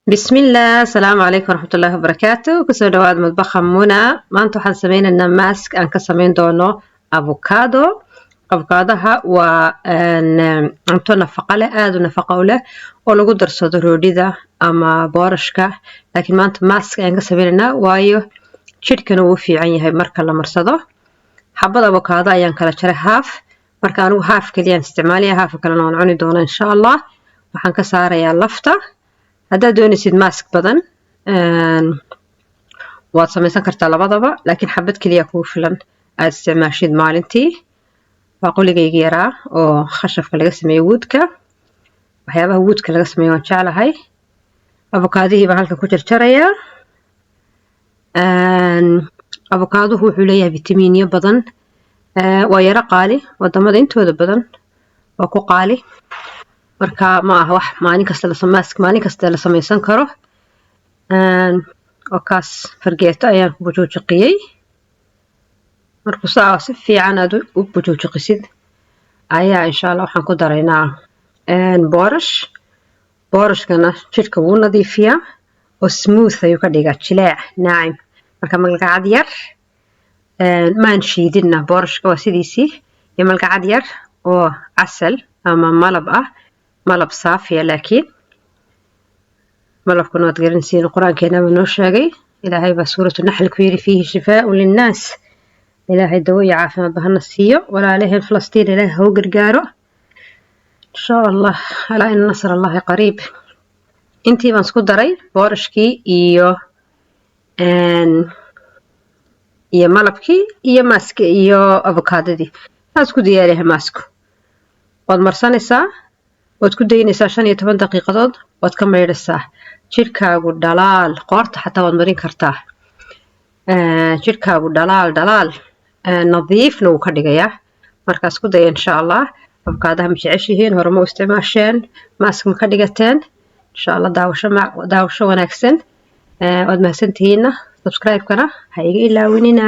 بسم الله السلام عليكم ورحمة الله وبركاته كسو دواad مطبخ منى maanta waxaan sameynaynaa mask aan ka sameyn doono avokaadaha waa cunto nafaqo leh aad u nafaqo leh oo lagu darsado roodhida ama boorashka laakiin maanta mask aan ka sameynaynaa waayo jidhkana wuu fiican yahay marka la marsado xabad avokaado ayaan kala jaray half marka anigu half kaliya isticmaalaya half kalena waan cuni doonaa insha Allah waxaan ka saarayaa lafta haddaad doonaysid mask badan waad samaysan kartaa labadaba laakiin xabad kaliya kugu filan aad isticmaashid maalintii baaquligayga yaraa oo khashafka laga sameeyo woodka waxyaabaha woodka laga sameeyo waan jeclahay avokaadihii baan halkan ku jarjarayaa avokaaduhu wuxuu leeyahay fitamiinyo badan waa yara qaali wadamada intooda badan waa ku qaali marka ma aha wax maalin kasta la samaysan karo oo kaas fargeeto ayaan ku bujuuqiyay marka si fiican aad u bujuuqisid ayaa insha Allah waxaan ku daraynaa boorashkana jidhka wuu nadiifiyaa oo smooth ayuu ka dhigaa jileec naacim marka malgacad yar maan shiidina boorashka waa sidiisii iyo malgacad yar oo casal ama malab ah malab saafiya laakiin malabkuna waad garanaysiin quraankeena noo sheegay ilaahay baa suuratu naxl ku yiri fiihi shifaa'un linnaas ilaahay dawo iyo caafimaad bahana siiyo walaalaheen Falastiin ilaahay ha u gargaaro insha Allah ala in nasr Allah qariib intii baan isku daray boorashkii iyo malabkii iyo mask iyo avokaadadii taas ku diyaariyahay mask waad marsanaysaa waad ku daynaysaa 15 daqiiqadood waad ka maydhaysaa jirkaagu dhalaal qoorta xataa waad marin kartaa jirkaagu dhalaal nadiifna wuu ka dhigayaa markaas ku day insha Allah avokaadaha ma jeceshihiin hore ma u isticmaasheen mask ma ka dhigateen insha Allah daawasho wanaagsan waad mahadsantihiin subscribe kana ha iga ilaawinina